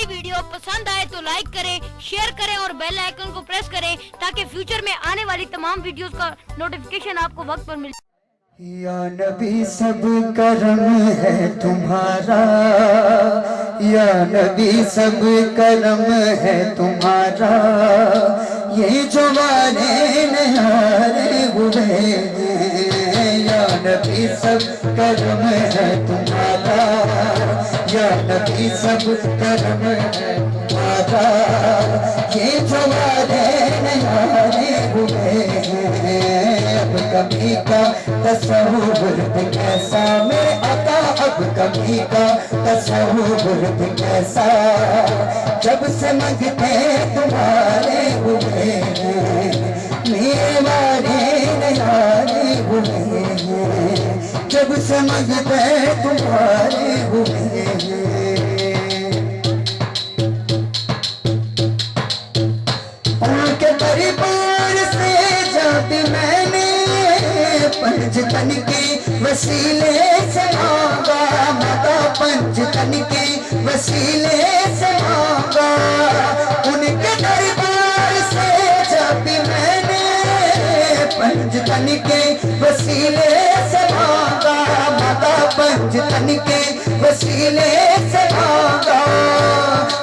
हमारी वीडियो पसंद आए तो लाइक करें, शेयर करें और बेल आइकन को प्रेस करें ताकि फ्यूचर में आने वाली तमाम वीडियोस का नोटिफिकेशन आपको वक्त पर मिले। या नबी सब करम है तुम्हारा, या नबी सब करम है तुम्हारा, ये जो वाले नयारे हुए हैं। या नबी सब करम है तुम्हारा, या नबी सब करम है तुम्हारा, ये जो वाले नयारे हुए हैं। अब कभी का तसव्वुर भी कैसा मेरे आका, अब कभी का तसव्वुर भी कैसा, जब से मंगते तुम्हारे हुए हैं। मेरे वाले नयारे हुए हैं, जब से मंगते तुम्हारे हुए हैं। उनके परिवार से जाती मैंने पंचतन के वसीले से मांगा, माता पंचतन के वसीले से मांगा। उनके दरबार से जब मैंने पंचतन के वसीले से मांगा, माता पंचतन के वसीले से मांगा।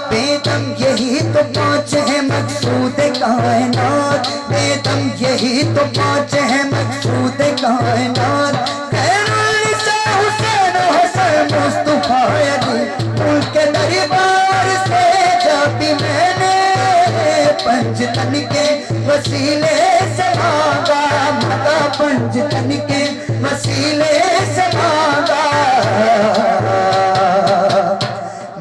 बेदम यही तो पाँच है मकसूद कायनात, बेदम यही तो पाँच है मकसूद कायनात। हुसैन हसन मुस्तफा अली, उनके दरबार से जब मैंने पंचतन के वसीले से मांगा, माता पंचतन के वसीले से मांगा।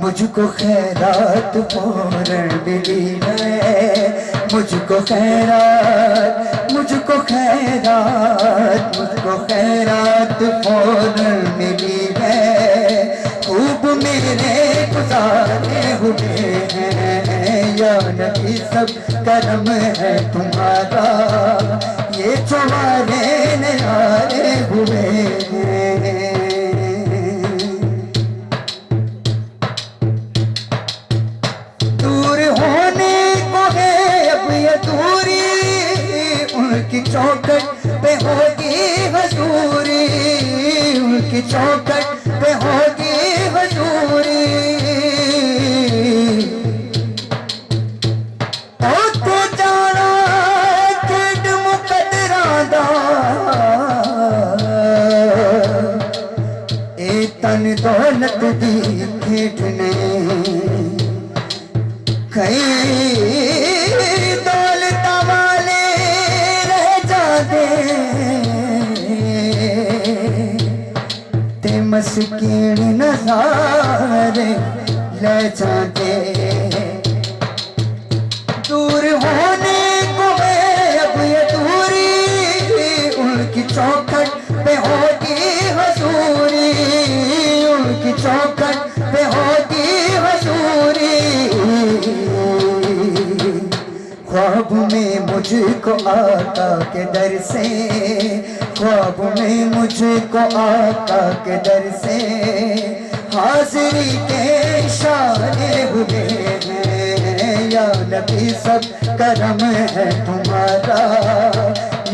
मुझको खैरात फौरन मिली है, मुझको खैरात, मुझको खैरात, मुझको खैरात फौरन मिली है। खूब मेरे गुजारे हुए हैं। या नबी सब करम है तुम्हारा, ये तुम्हारे नयारे हुए हैं। उनकी चौखट पे होगी हजूरी, उनकी चौखट पे होगी हजूरी। तो जाना खेड मुकदरां दा, ए तन दौलत दी खेड ने कई मस्कीन नज़ारे ले जाते। दूर होने को है अब ये दूरी, उनकी चौखट पे होगी हजूरी, उनकी चौखट पे होगी हजूरी। ख्वाब में मुझको आका के दर से, ख्वाब में मुझको आका के दर से हाजिरी के इशारे हुए हैं। या नबी सब करम है तुम्हारा,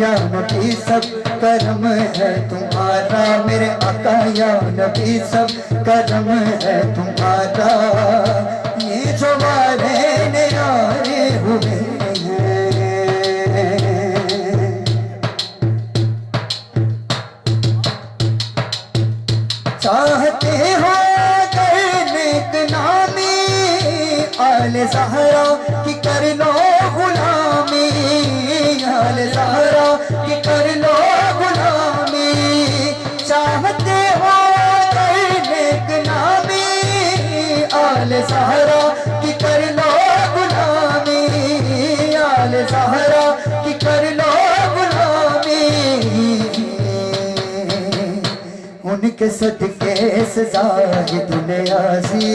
या नबी सब करम है तुम्हारा, मेरे आका या नबी सब करम है तुम्हारा, ये जो वाले नयारे हुए हैं। चाहते हो नेक नामी, आले ज़हरा की कर लो गुलामी, आले ज़हरा की कर लो गुलामी। चाहते हो नेक नामी, आले ज़हरा की कर लो गुलामी, आले ज़हरा की कर लो गुलामी। उनके सदके से ज़ाहिद नियाज़ी,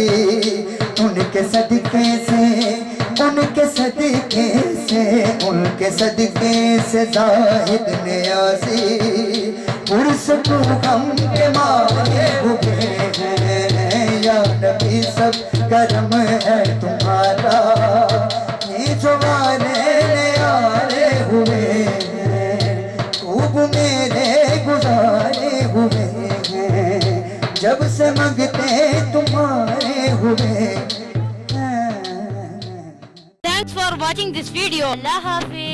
उनके सदके से, उनके सदके से, उनके सदके से ज़ाहिद नियाज़ी पुरस को गम के मारे हुए हैं। या नबी सब करम है तुम्हारा, ये जो वाले न्यारे हुए हैं खूब मेरे गुजारे हुए हैं, जब से मंगते तुम्हारे हुए हैं। Thanks for watching this video. Allah Hafiz.